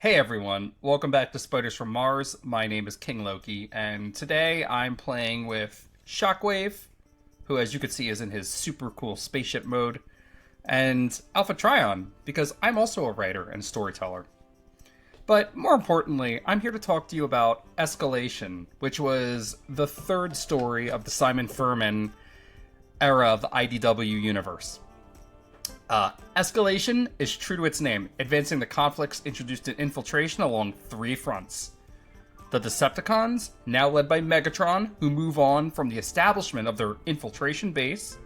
Hey everyone, welcome back to Spiders from Mars. My name is King Loki, and today I'm playing with Shockwave, who as you can see is in his super cool spaceship mode, and Alpha Trion, because I'm also a writer and storyteller. But more importantly, I'm here to talk to you about Escalation, which was the third story of the Simon Furman era of the IDW universe. Escalation is true to its name, advancing the conflicts introduced in Infiltration along three fronts. The Decepticons, now led by Megatron, who move on from the establishment of their Infiltration base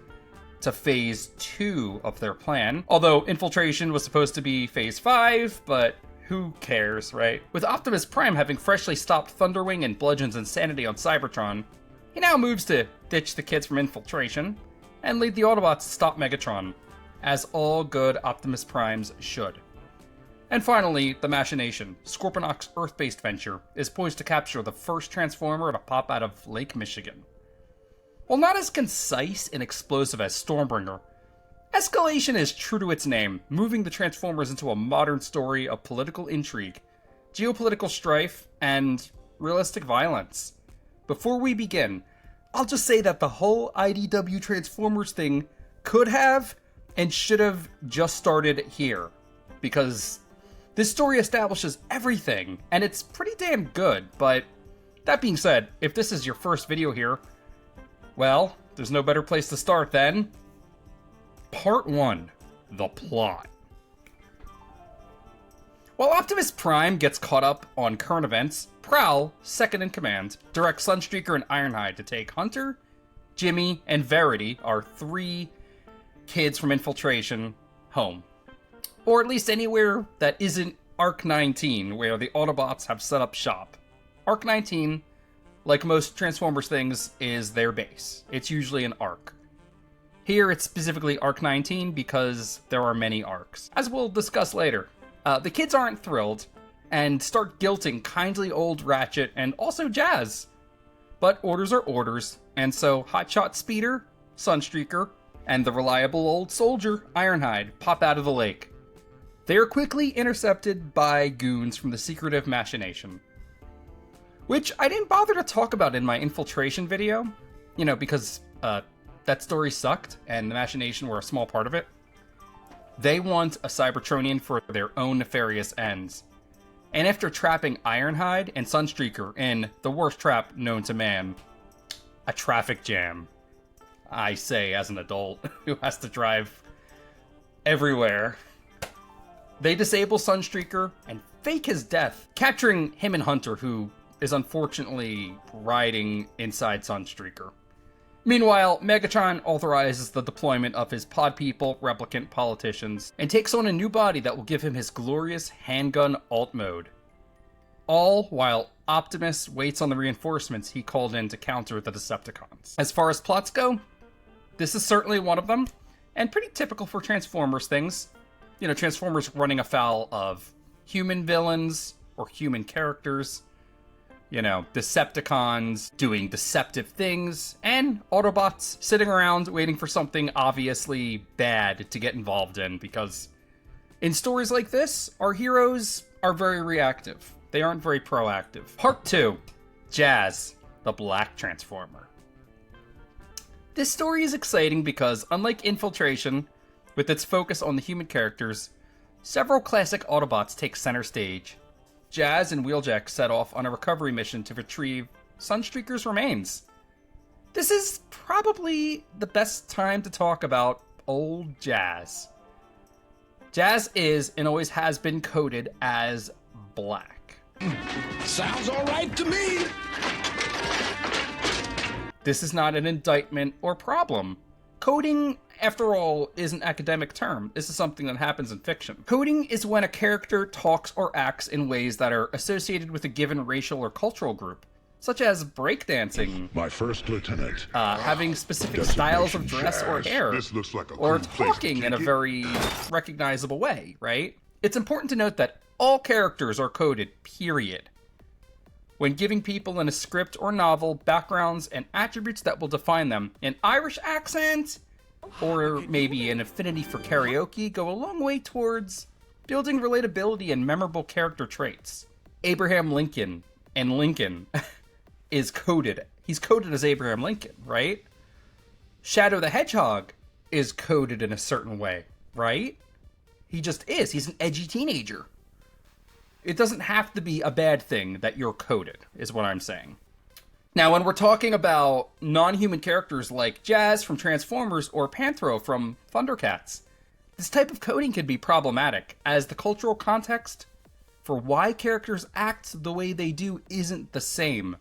to Phase 2 of their plan. Although Infiltration was supposed to be Phase 5, but who cares, right? With Optimus Prime having freshly stopped Thunderwing and Bludgeon's insanity on Cybertron, he now moves to ditch the kids from Infiltration and lead the Autobots to stop Megatron, as all good Optimus Primes should. And finally, the Machination, Scorponok's Earth-based venture, is poised to capture the first Transformer to pop out of Lake Michigan. While not as concise and explosive as Stormbringer, Escalation is true to its name, moving the Transformers into a modern story of political intrigue, geopolitical strife, and realistic violence. Before we begin, I'll just say that the whole IDW Transformers thing could have and should have just started here, because this story establishes everything, and it's pretty damn good. But that being said, if this is your first video here, well, there's no better place to start than Part 1, the plot. While Optimus Prime gets caught up on current events, Prowl, second in command, directs Sunstreaker and Ironhide to take Hunter, Jimmy, and Verity, our three kids from Infiltration, home. Or at least anywhere that isn't Arc 19, where the Autobots have set up shop. Arc 19, like most Transformers things, is their base. It's usually an arc. Here it's specifically Arc 19 because there are many arcs. As we'll discuss later, the kids aren't thrilled and start guilting kindly old Ratchet and also Jazz. But orders are orders, and so Hotshot Speeder, Sunstreaker, and the reliable old soldier, Ironhide, pop out of the lake. They are quickly intercepted by goons from the secretive Machination, which I didn't bother to talk about in my Infiltration video, because that story sucked, and the Machination were a small part of it. They want a Cybertronian for their own nefarious ends. And after trapping Ironhide and Sunstreaker in the worst trap known to man, a traffic jam, I say as an adult who has to drive everywhere, they disable Sunstreaker and fake his death, capturing him and Hunter, who is unfortunately riding inside Sunstreaker. Meanwhile, Megatron authorizes the deployment of his pod people, replicant politicians, and takes on a new body that will give him his glorious handgun alt mode. All while Optimus waits on the reinforcements he called in to counter the Decepticons. As far as plots go, this is certainly one of them, and pretty typical for Transformers things. Transformers running afoul of human villains or human characters, Decepticons doing deceptive things, and Autobots sitting around waiting for something obviously bad to get involved in, because in stories like this, our heroes are very reactive. They aren't very proactive. Part 2, Jazz, the Black Transformer. This story is exciting because, unlike Infiltration, with its focus on the human characters, several classic Autobots take center stage. Jazz and Wheeljack set off on a recovery mission to retrieve Sunstreaker's remains. This is probably the best time to talk about old Jazz. Jazz is, and always has been, coded as black. Sounds all right to me. This is not an indictment or problem. Coding, after all, is an academic term. This is something that happens in fiction. Coding is when a character talks or acts in ways that are associated with a given racial or cultural group, such as breakdancing, My first lieutenant. having specific styles of dress or hair, This looks like a or cool place to talking kick in a it. very recognizable way, right? It's important to note that all characters are coded, period. When giving people in a script or novel backgrounds and attributes that will define them, an Irish accent, or maybe an affinity for karaoke, go a long way towards building relatability and memorable character traits. Abraham Lincoln and Lincoln is coded. He's coded as Abraham Lincoln, right? Shadow the Hedgehog is coded in a certain way, right? He just is. He's an edgy teenager. It doesn't have to be a bad thing that you're coded, is what I'm saying. Now, when we're talking about non-human characters like Jazz from Transformers or Panthro from Thundercats, this type of coding can be problematic, as the cultural context for why characters act the way they do isn't the same,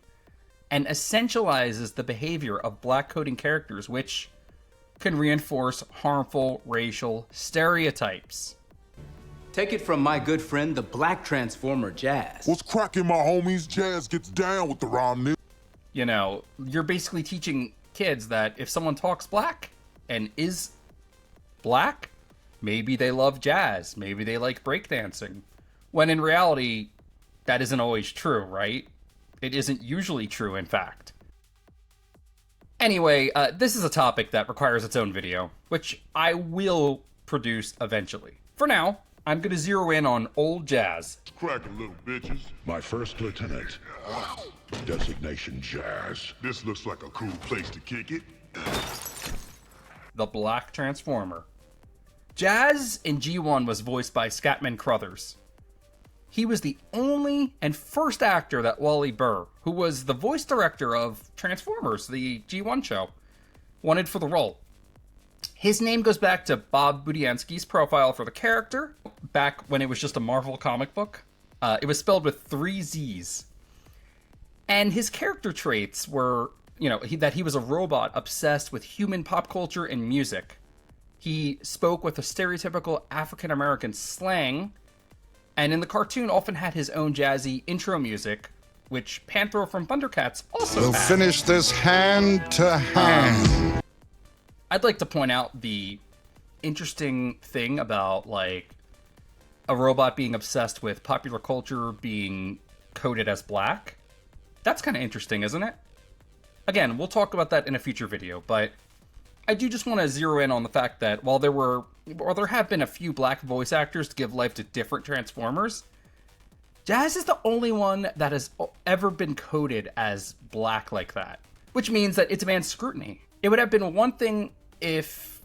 and essentializes the behavior of black coding characters, which can reinforce harmful racial stereotypes. Take it from my good friend, the Black Transformer Jazz. What's cracking, my homies? Jazz gets down with the rhyme. You know, you're basically teaching kids that if someone talks black and is black, maybe they love jazz, maybe they like breakdancing. When in reality, that isn't always true, right? It isn't usually true, in fact. Anyway, this is a topic that requires its own video, which I will produce eventually. For now, I'm gonna zero in on old Jazz. Cracking, little bitches. My first lieutenant. Designation Jazz. This looks like a cool place to kick it. The Black Transformer. Jazz in G1 was voiced by Scatman Crothers. He was the only and first actor that Wally Burr, who was the voice director of Transformers, the G1 show, wanted for the role. His name goes back to Bob Budiansky's profile for the character, back when it was just a Marvel comic book. It was spelled with 3 Z's. And his character traits were, that he was a robot obsessed with human pop culture and music. He spoke with a stereotypical African-American slang, and in the cartoon often had his own jazzy intro music, which Panthro from Thundercats also We'll had. finish this hand to hand. I'd like to point out the interesting thing about, like, a robot being obsessed with popular culture being coded as black. That's kind of interesting, isn't it? Again, we'll talk about that in a future video, but I do just want to zero in on the fact that while there have been a few black voice actors to give life to different Transformers, Jazz is the only one that has ever been coded as black like that, which means that it demands scrutiny. It would have been one thing if,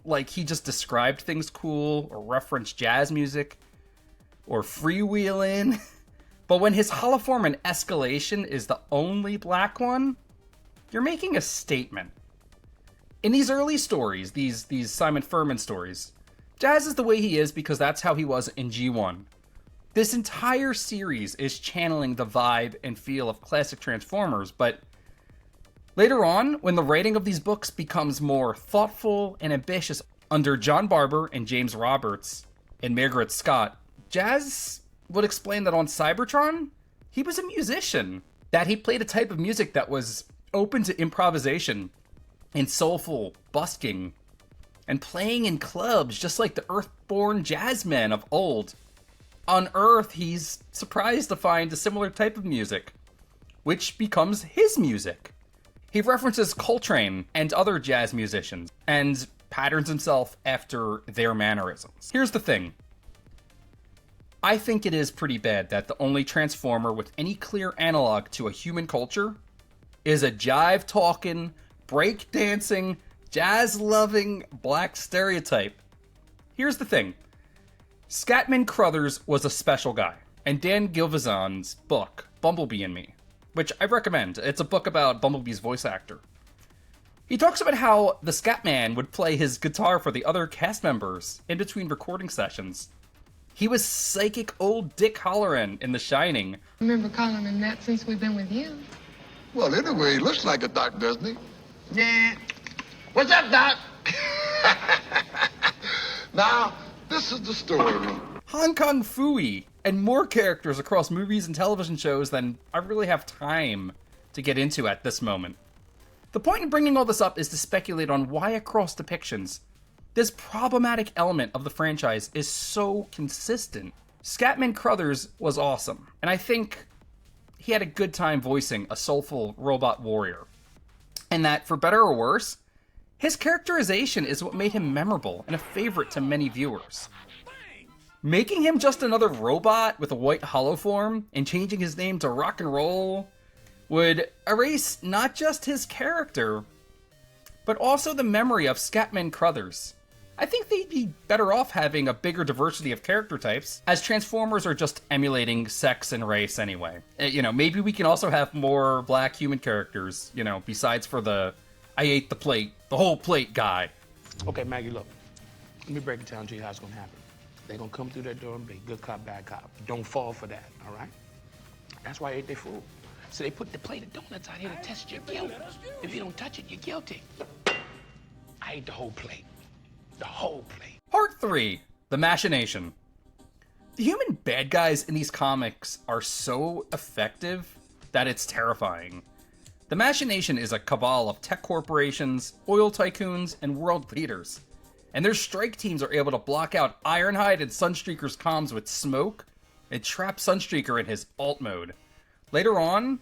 like, he just described things cool or referenced jazz music or freewheeling, but when his holoform in Escalation is the only black one, you're making a statement. In these early stories, these Simon Furman stories, Jazz is the way he is because that's how he was in G1. This entire series is channeling the vibe and feel of classic Transformers, but later on, when the writing of these books becomes more thoughtful and ambitious under John Barber and James Roberts and Margaret Scott, Jazz would explain that on Cybertron, he was a musician, that he played a type of music that was open to improvisation and soulful busking and playing in clubs just like the Earth-born jazzmen of old. On Earth, he's surprised to find a similar type of music, which becomes his music. He references Coltrane and other jazz musicians and patterns himself after their mannerisms. Here's the thing. I think it is pretty bad that the only Transformer with any clear analog to a human culture is a jive-talking, break-dancing, jazz-loving black stereotype. Here's the thing. Scatman Crothers was a special guy, and Dan Gilvezan's book, Bumblebee and Me, which I recommend. It's a book about Bumblebee's voice actor. He talks about how the Scatman would play his guitar for the other cast members in between recording sessions. He was psychic old Dick Halloran in The Shining. I remember calling him that since we've been with you. Well, anyway, he looks like a doc, doesn't he? Yeah. What's up, Doc? Now, this is the story. Hong Kong Phooey, and more characters across movies and television shows than I really have time to get into at this moment. The point in bringing all this up is to speculate on why across depictions, this problematic element of the franchise is so consistent. Scatman Crothers was awesome, and I think he had a good time voicing a soulful robot warrior. And that, for better or worse, his characterization is what made him memorable and a favorite to many viewers. Making him just another robot with a white hollow form and changing his name to Rock and Roll would erase not just his character, but also the memory of Scatman Crothers. I think they'd be better off having a bigger diversity of character types, as Transformers are just emulating sex and race anyway. Maybe we can also have more black human characters, besides for the I ate the plate, the whole plate guy. Okay, Maggie, look. Let me break it down to you how it's gonna happen. They're gonna come through that door and be good cop, bad cop. Don't fall for that, all right? That's why I ate their food. So they put the plate of donuts out here to test your guilt. If you don't touch it, you're guilty. I ate the whole plate. The whole plate. Part 3, The Machination. The human bad guys in these comics are so effective that it's terrifying. The Machination is a cabal of tech corporations, oil tycoons, and world leaders. And their strike teams are able to block out Ironhide and Sunstreaker's comms with smoke and trap Sunstreaker in his alt mode. Later on,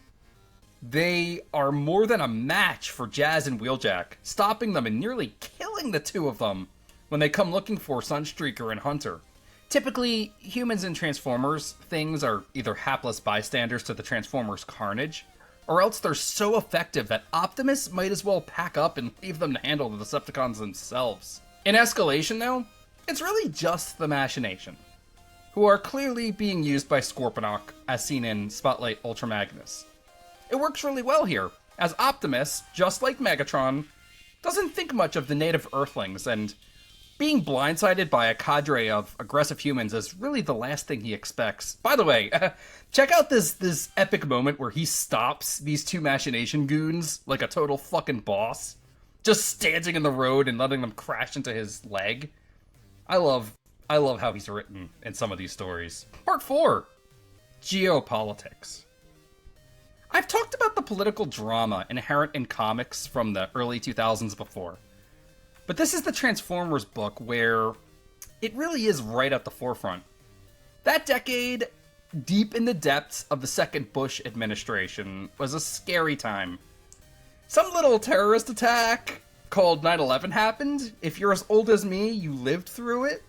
they are more than a match for Jazz and Wheeljack, stopping them and nearly killing the two of them when they come looking for Sunstreaker and Hunter. Typically, humans in Transformers things are either hapless bystanders to the Transformers' carnage, or else they're so effective that Optimus might as well pack up and leave them to handle the Decepticons themselves. In Escalation, though, it's really just the Machination, who are clearly being used by Scorponok, as seen in Spotlight Ultra Magnus. It works really well here, as Optimus, just like Megatron, doesn't think much of the native Earthlings, and being blindsided by a cadre of aggressive humans is really the last thing he expects. By the way, check out this epic moment where he stops these two Machination goons like a total fucking boss, just standing in the road and letting them crash into his leg. I love how he's written in some of these stories. Part 4, Geopolitics. I've talked about the political drama inherent in comics from the early 2000s before, but this is the Transformers book where it really is right at the forefront. That decade, deep in the depths of the second Bush administration, was a scary time. Some little terrorist attack called 9/11 happened. If you're as old as me, you lived through it.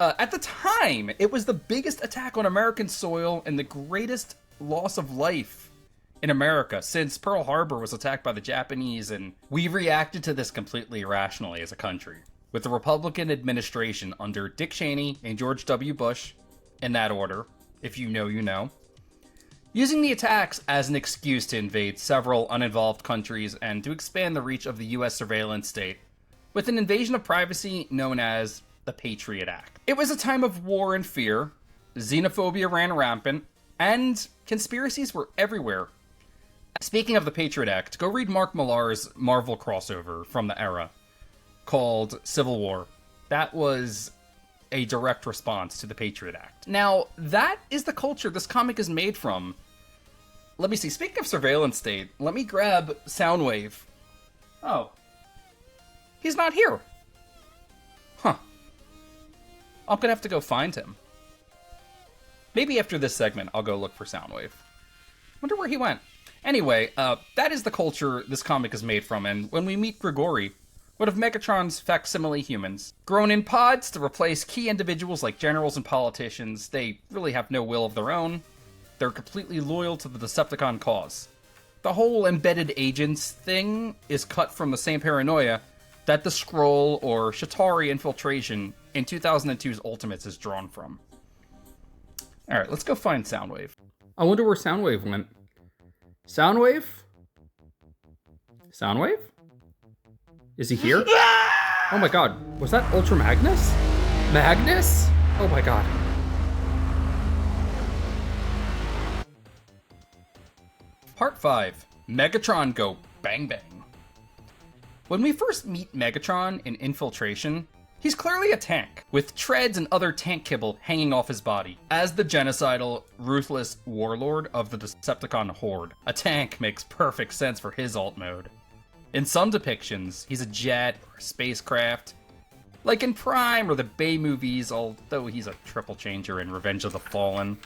At the time, it was the biggest attack on American soil and the greatest loss of life in America since Pearl Harbor was attacked by the Japanese, and we reacted to this completely irrationally as a country, with the Republican administration under Dick Cheney and George W. Bush, in that order, if you know, you know, using the attacks as an excuse to invade several uninvolved countries and to expand the reach of the US surveillance state, with an invasion of privacy known as the Patriot Act. It was a time of war and fear, xenophobia ran rampant, and conspiracies were everywhere. Speaking of the Patriot Act, go read Mark Millar's Marvel crossover from the era called Civil War. That was a direct response to the Patriot Act. Now, that is the culture this comic is made from. Let me see, speaking of surveillance state, let me grab Soundwave. Oh. He's not here. Huh. I'm gonna have to go find him. Maybe after this segment, I'll go look for Soundwave. Wonder where he went. Anyway, that is the culture this comic is made from, and when we meet Grigori, one of Megatron's facsimile humans, grown in pods to replace key individuals like generals and politicians, they really have no will of their own. They're completely loyal to the Decepticon cause. The whole embedded agents thing is cut from the same paranoia that the Skrull or Shatari infiltration in 2002's Ultimates is drawn from. Alright, let's go find Soundwave. I wonder where Soundwave went. Soundwave? Soundwave? Is he here? Oh my god, was that Ultra Magnus? Magnus? Oh my god. Part 5, Megatron Go Bang Bang. When we first meet Megatron in Infiltration, he's clearly a tank, with treads and other tank kibble hanging off his body. As the genocidal, ruthless warlord of the Decepticon horde, a tank makes perfect sense for his alt mode. In some depictions, he's a jet or a spacecraft, like in Prime or the Bay movies, although he's a triple changer in Revenge of the Fallen.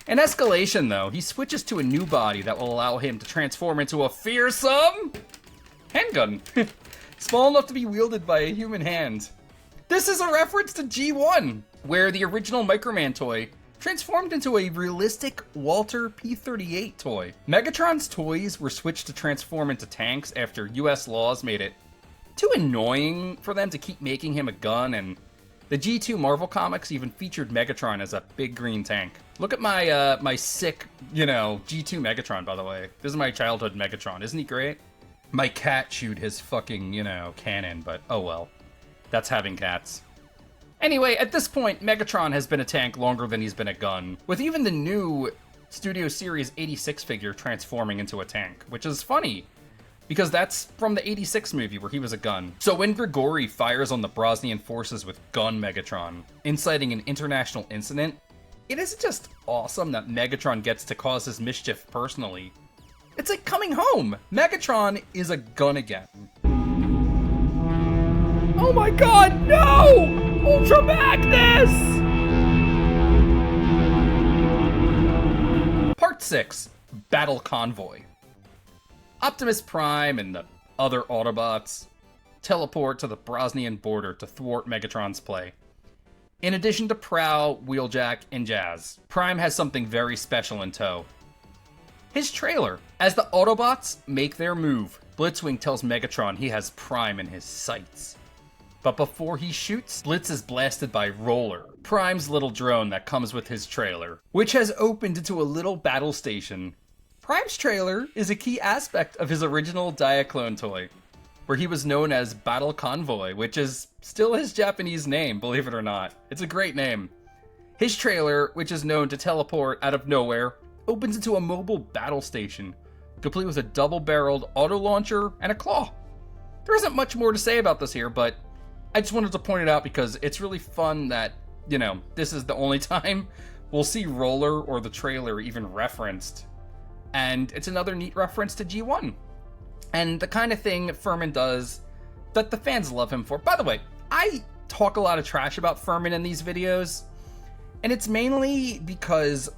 In Escalation, though, he switches to a new body that will allow him to transform into a fearsome handgun, small enough to be wielded by a human hand. This is a reference to G1, where the original Microman toy transformed into a realistic Walter P-38 toy. Megatron's toys were switched to transform into tanks after US laws made it too annoying for them to keep making him a gun, and the G2 Marvel comics even featured Megatron as a big green tank. Look at my my sick, G2 Megatron, by the way. This is my childhood Megatron. Isn't he great? My cat chewed his fucking, cannon, but oh well. That's having cats. Anyway, at this point, Megatron has been a tank longer than he's been a gun, with even the new Studio Series 86 figure transforming into a tank, which is funny, because that's from the 86 movie where he was a gun. So when Grigori fires on the Brosnian forces with gun Megatron, inciting an international incident, it is just awesome that Megatron gets to cause his mischief personally. It's like coming home! Megatron is a gun again. Oh my god, no! Ultra Magnus! Part 6, Battle Convoy. Optimus Prime and the other Autobots teleport to the Brosnian border to thwart Megatron's play. In addition to Prowl, Wheeljack, and Jazz, Prime has something very special in tow. His trailer. As the Autobots make their move, Blitzwing tells Megatron he has Prime in his sights. But before he shoots, Blitz is blasted by Roller, Prime's little drone that comes with his trailer, which has opened into a little battle station. Prime's trailer is a key aspect of his original Diaclone toy, where he was known as Battle Convoy, which is still his Japanese name, believe it or not. It's a great name. His trailer, which is known to teleport out of nowhere, opens into a mobile battle station, complete with a double-barreled auto launcher and a claw. There isn't much more to say about this here, but I just wanted to point it out because it's really fun that, this is the only time we'll see Roller or the trailer even referenced. And it's another neat reference to G1. And the kind of thing Furman does that the fans love him for. By the way, I talk a lot of trash about Furman in these videos. And it's mainly because,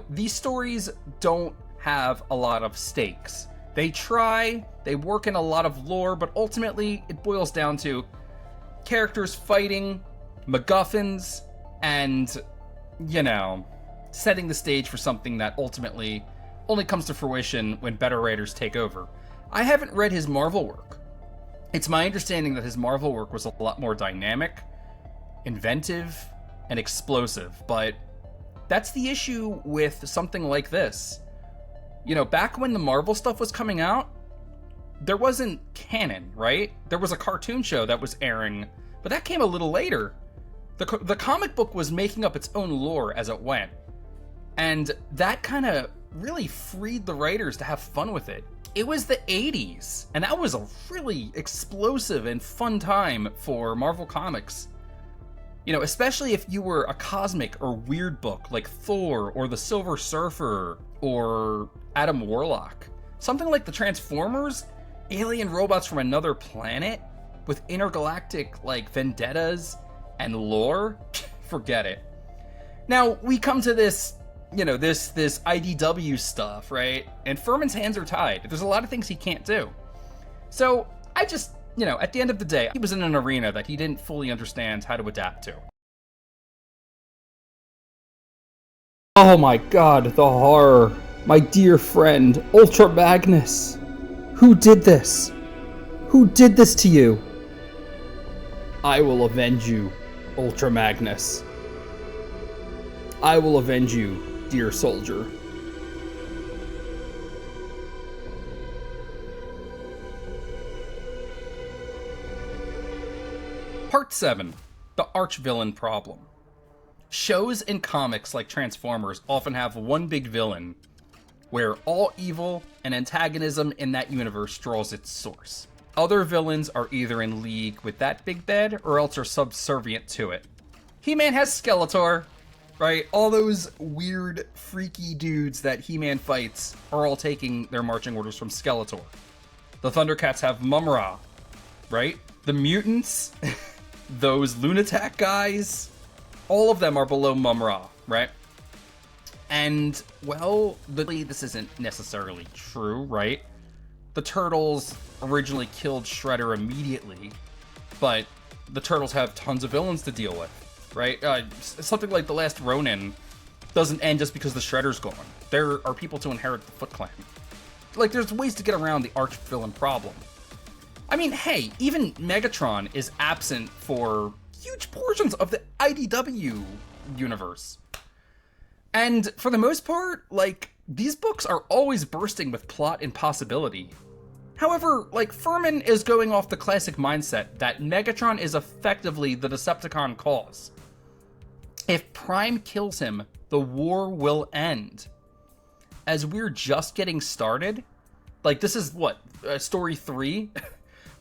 these stories don't have a lot of stakes. They try, they work in a lot of lore, but ultimately it boils down to characters fighting, MacGuffins, and, setting the stage for something that ultimately only comes to fruition when better writers take over. I haven't read his Marvel work. It's my understanding that his Marvel work was a lot more dynamic, inventive, and explosive, but that's the issue with something like this. Back when the Marvel stuff was coming out, there wasn't canon, right? There was a cartoon show that was airing, but that came a little later. The comic book was making up its own lore as it went. And that kind of really freed the writers to have fun with it. It was the 80s, and that was a really explosive and fun time for Marvel Comics. Especially if you were a cosmic or weird book like Thor or the Silver Surfer or Adam Warlock. Something like the Transformers, alien robots from another planet with intergalactic vendettas and lore. Forget it. Now we come to this, this IDW stuff, right? And Furman's hands are tied. There's a lot of things he can't do. So I just, at the end of the day, he was in an arena that he didn't fully understand how to adapt to. Oh my god, the horror. My dear friend, Ultra Magnus. Who did this? Who did this to you? I will avenge you, Ultra Magnus. I will avenge you, dear soldier. Part 7, the arch-villain problem. Shows and comics like Transformers often have one big villain, where all evil and antagonism in that universe draws its source. Other villains are either in league with that big bad, or else are subservient to it. He-Man has Skeletor, right? All those weird, freaky dudes that He-Man fights are all taking their marching orders from Skeletor. The Thundercats have Mum-Ra, right? The mutants, those Lunatic guys, all of them are below Mum-Ra, right? And, well, this isn't necessarily true, right? The Turtles originally killed Shredder immediately, but the Turtles have tons of villains to deal with. right? Something like The Last Ronin doesn't end just because the Shredder's gone. There are people to inherit the Foot Clan. Like, there's ways to get around the arch-villain problem. I mean, hey, even Megatron is absent for huge portions of the IDW universe. And for the most part, like, these books are always bursting with plot and possibility. However, like, Furman is going off the classic mindset that Megatron is effectively the Decepticon cause. If Prime kills him, the war will end. As we're just getting started, like, this is what, story 3?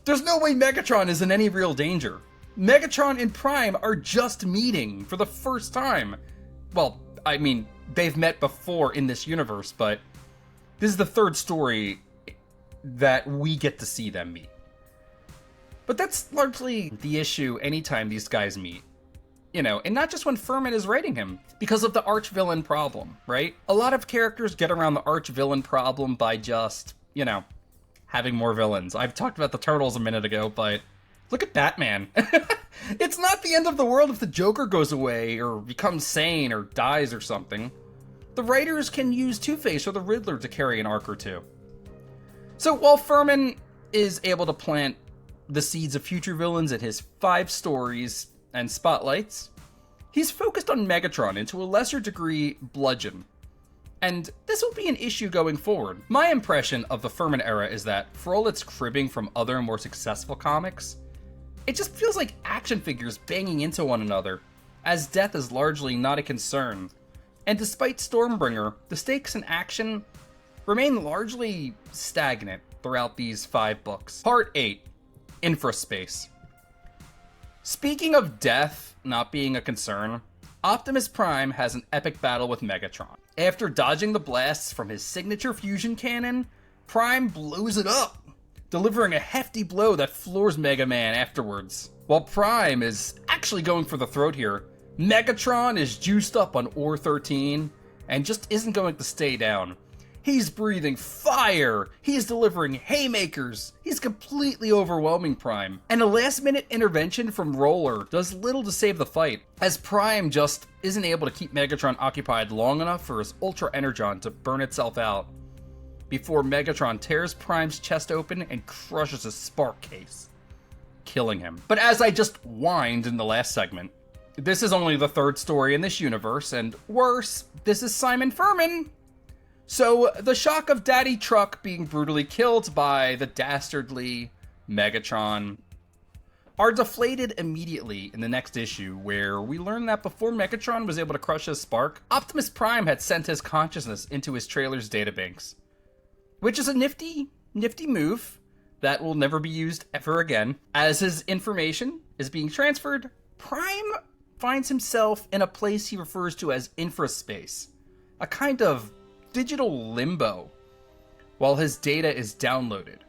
There's no way Megatron is in any real danger. Megatron and Prime are just meeting for the first time. Well, I mean, they've met before in this universe, but this is the third story that we get to see them meet. But that's largely the issue anytime these guys meet. You know, and not just when Furman is writing him, because of the arch-villain problem, right? A lot of characters get around the arch-villain problem by just, you know, having more villains. I've talked about the Turtles a minute ago, but look at Batman. It's not the end of the world if the Joker goes away, or becomes sane, or dies or something. The writers can use Two-Face or the Riddler to carry an arc or two. So while Furman is able to plant the seeds of future villains in his 5 stories and spotlights, he's focused on Megatron and to a lesser degree, Bludgeon. And this will be an issue going forward. My impression of the Furman era is that, for all its cribbing from other more successful comics, it just feels like action figures banging into one another, as death is largely not a concern. And despite Stormbringer, the stakes in action remain largely stagnant throughout these 5 books. Part 8, Infraspace. Speaking of death not being a concern, Optimus Prime has an epic battle with Megatron. After dodging the blasts from his signature fusion cannon, Prime blows it up, delivering a hefty blow that floors Mega Man afterwards. While Prime is actually going for the throat here, Megatron is juiced up on Ore 13 and just isn't going to stay down. He's breathing fire! He's delivering haymakers! He's completely overwhelming Prime. And a last-minute intervention from Roller does little to save the fight, as Prime just isn't able to keep Megatron occupied long enough for his Ultra Energon to burn itself out, before Megatron tears Prime's chest open and crushes his spark case, killing him. But as I just whined in the last segment, this is only the 3rd story in this universe, and worse, this is Simon Furman! So, the shock of Daddy Truck being brutally killed by the dastardly Megatron are deflated immediately in the next issue, where we learn that before Megatron was able to crush his spark, Optimus Prime had sent his consciousness into his trailer's databanks. Which is a nifty move that will never be used ever again. As his information is being transferred, Prime finds himself in a place he refers to as infraspace, a kind of digital limbo, while his data is downloaded.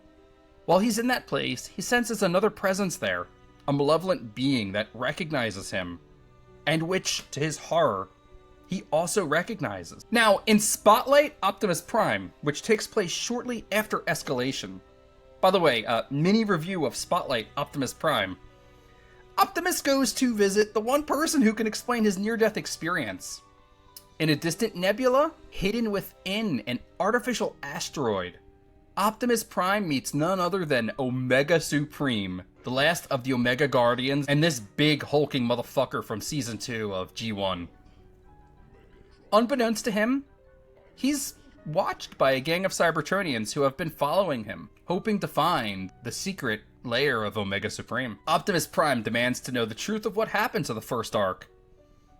While he's in that place, he senses another presence there, a malevolent being that recognizes him, and which, to his horror, he also recognizes. Now, in Spotlight Optimus Prime, which takes place shortly after Escalation, by the way, mini review of Spotlight Optimus Prime, Optimus goes to visit the one person who can explain his near-death experience. In a distant nebula, hidden within an artificial asteroid, Optimus Prime meets none other than Omega Supreme, the last of the Omega Guardians, and this big hulking motherfucker from Season 2 of G1. Unbeknownst to him, he's watched by a gang of Cybertronians who have been following him, hoping to find the secret lair of Omega Supreme. Optimus Prime demands to know the truth of what happened to the first arc.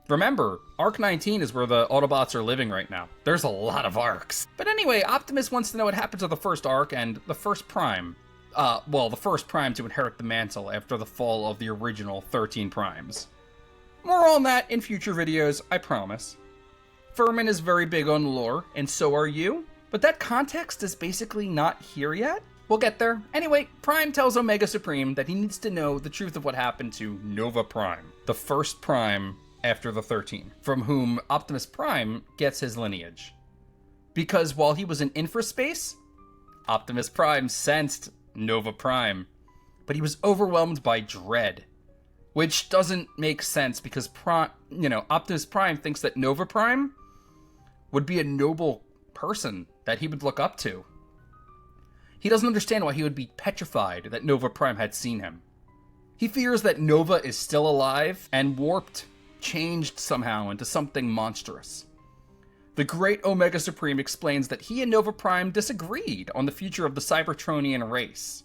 Remember, Arc 19 is where the Autobots are living right now. There's a lot of arcs. But anyway, Optimus wants to know what happened to the first arc and the first Prime. The first Prime to inherit the mantle after the fall of the original 13 Primes. More on that in future videos, I promise. Furman is very big on lore, and so are you, but that context is basically not here yet. We'll get there. Anyway, Prime tells Omega Supreme that he needs to know the truth of what happened to Nova Prime, the first Prime after the 13, from whom Optimus Prime gets his lineage. Because while he was in infraspace, Optimus Prime sensed Nova Prime, but he was overwhelmed by dread. which doesn't make sense because Optimus Prime thinks that Nova Prime would be a noble person that he would look up to. He doesn't understand why he would be petrified that Nova Prime had seen him. He fears that Nova is still alive and warped, changed somehow into something monstrous. The great Omega Supreme explains that he and Nova Prime disagreed on the future of the Cybertronian race.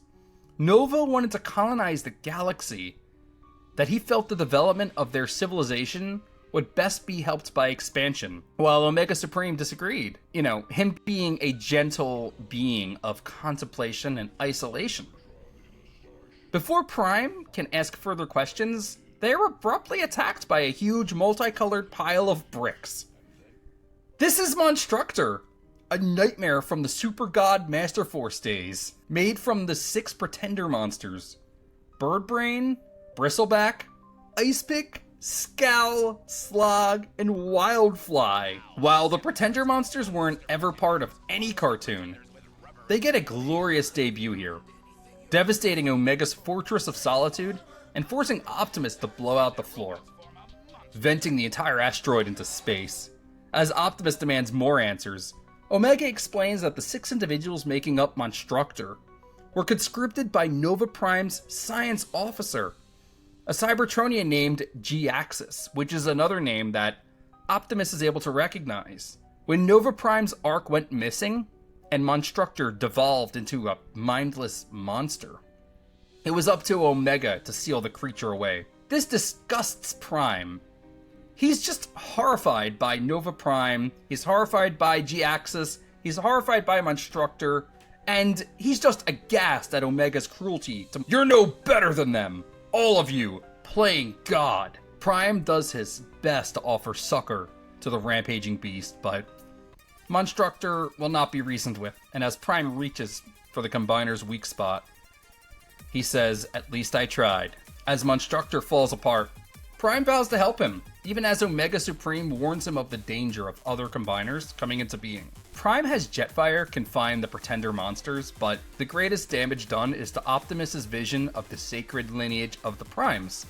Nova wanted to colonize the galaxy, that he felt the development of their civilization would best be helped by expansion, while Omega Supreme disagreed. Him being a gentle being of contemplation and isolation. Before Prime can ask further questions, they are abruptly attacked by a huge multicolored pile of bricks. This is Monstructor, a nightmare from the Super God Master Force days, made from the 6 Pretender monsters: Birdbrain, Bristleback, Icepick, Scowl, Slog, and Wildfly. While the Pretender monsters weren't ever part of any cartoon, they get a glorious debut here, devastating Omega's Fortress of Solitude and forcing Optimus to blow out the floor, venting the entire asteroid into space. As Optimus demands more answers, Omega explains that the 6 individuals making up Monstructor were conscripted by Nova Prime's science officer, a Cybertronian named G-Axis, which is another name that Optimus is able to recognize. When Nova Prime's arc went missing, and Monstructor devolved into a mindless monster, it was up to Omega to seal the creature away. This disgusts Prime. He's just horrified by Nova Prime, he's horrified by G-Axis, he's horrified by Monstructor, and he's just aghast at Omega's cruelty to— You're no better than them! All of you, playing God. Prime does his best to offer succor to the rampaging beast, but Monstructor will not be reasoned with, and as Prime reaches for the Combiner's weak spot, he says, "At least I tried." As Monstructor falls apart, Prime vows to help him, even as Omega Supreme warns him of the danger of other Combiners coming into being. Prime has Jetfire confine the Pretender monsters, but the greatest damage done is to Optimus's vision of the sacred lineage of the Primes.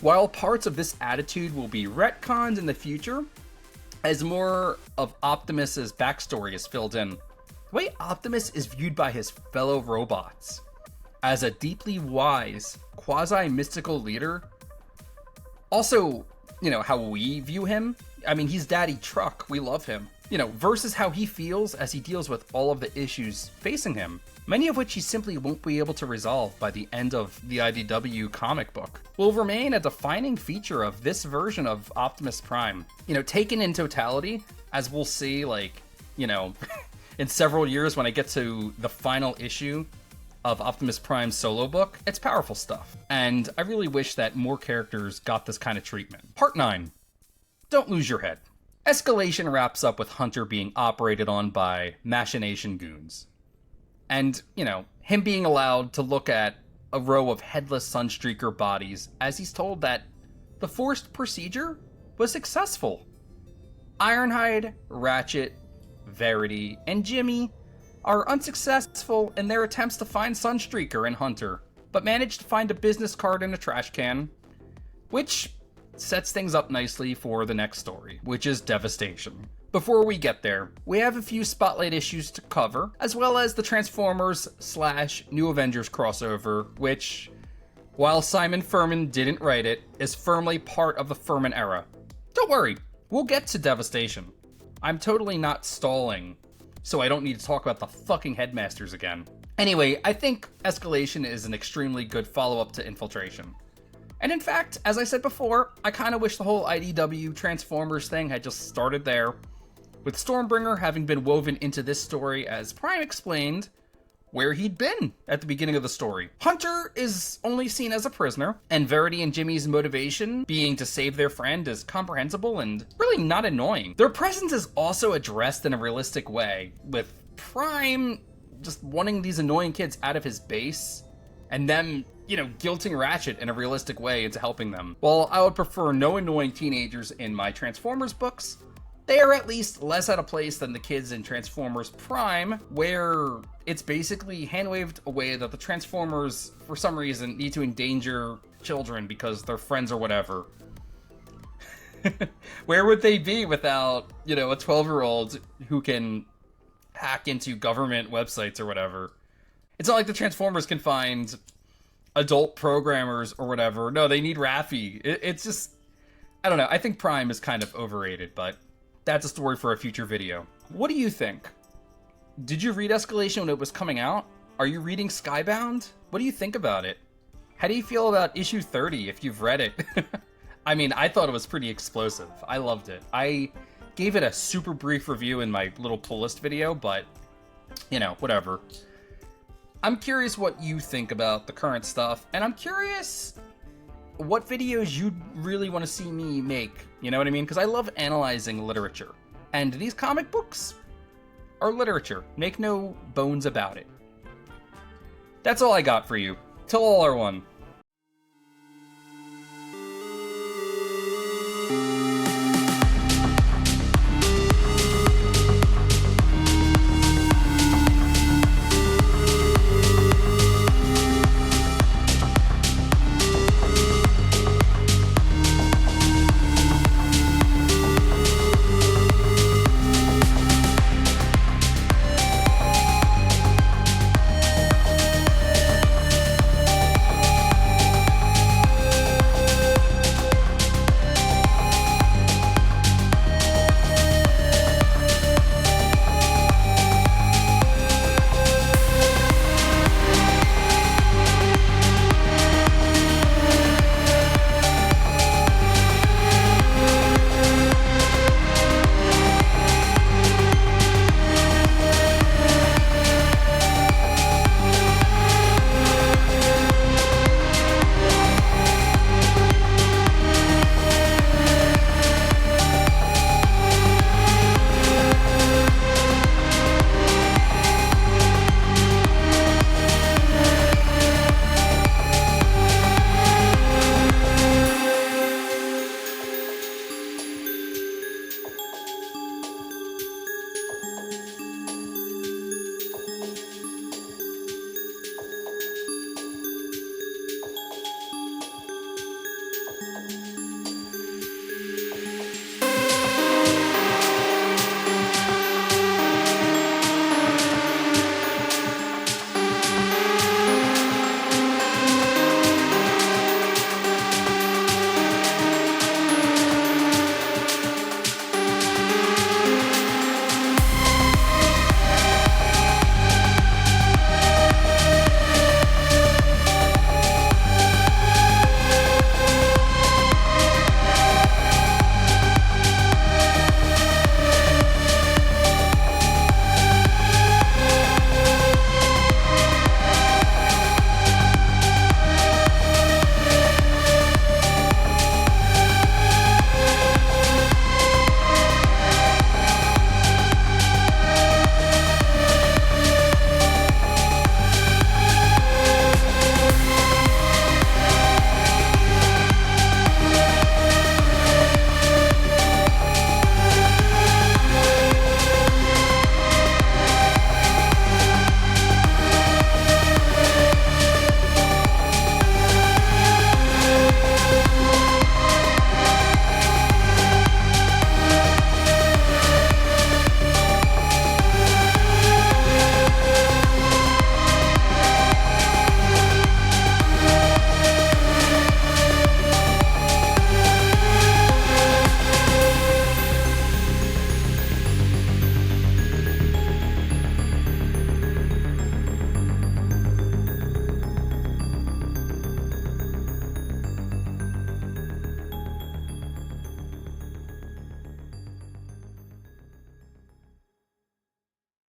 While parts of this attitude will be retconned in the future, as more of Optimus's backstory is filled in, the way Optimus is viewed by his fellow robots as a deeply wise, quasi-mystical leader. Also, how we view him. I mean, he's Daddy Truck. We love him. Versus how he feels as he deals with all of the issues facing him, many of which he simply won't be able to resolve by the end of the IDW comic book, will remain a defining feature of this version of Optimus Prime. Taken in totality, as we'll see, in several years when I get to the final issue of Optimus Prime's solo book, it's powerful stuff. And I really wish that more characters got this kind of treatment. Part 9. Don't lose your head. Escalation wraps up with Hunter being operated on by Machination goons. And, him being allowed to look at a row of headless Sunstreaker bodies as he's told that the forced procedure was successful. Ironhide, Ratchet, Verity, and Jimmy are unsuccessful in their attempts to find Sunstreaker and Hunter, but manage to find a business card in a trash can, which sets things up nicely for the next story, which is Devastation. Before we get there, we have a few spotlight issues to cover, as well as the Transformers/New Avengers crossover, which, while Simon Furman didn't write it, is firmly part of the Furman era. Don't worry, we'll get to Devastation. I'm totally not stalling, so I don't need to talk about the fucking Headmasters again. Anyway, I think Escalation is an extremely good follow-up to Infiltration. And in fact, as I said before, I kind of wish the whole IDW Transformers thing had just started there, with Stormbringer having been woven into this story as Prime explained where he'd been at the beginning of the story. Hunter is only seen as a prisoner, and Verity and Jimmy's motivation being to save their friend is comprehensible and really not annoying. Their presence is also addressed in a realistic way, with Prime just wanting these annoying kids out of his base, and them, guilting Ratchet in a realistic way into helping them. While I would prefer no annoying teenagers in my Transformers books, they are at least less out of place than the kids in Transformers Prime, where it's basically hand-waved away that the Transformers, for some reason, need to endanger children because they're friends or whatever. Where would they be without, a 12-year-old who can hack into government websites or whatever? It's not like the Transformers can find adult programmers or whatever. No, they need Raffi. It's just, I don't know. I think Prime is kind of overrated, but that's a story for a future video. What do you think? Did you read Escalation when it was coming out? Are you reading Skybound? What do you think about it? How do you feel about issue 30 if you've read it? I mean, I thought it was pretty explosive. I loved it. I gave it a super brief review in my little pull list video, but, whatever. I'm curious what you think about the current stuff, and I'm curious what videos you'd really want to see me make. You know what I mean? Because I love analyzing literature. And these comic books are literature. Make no bones about it. That's all I got for you. Till all are one.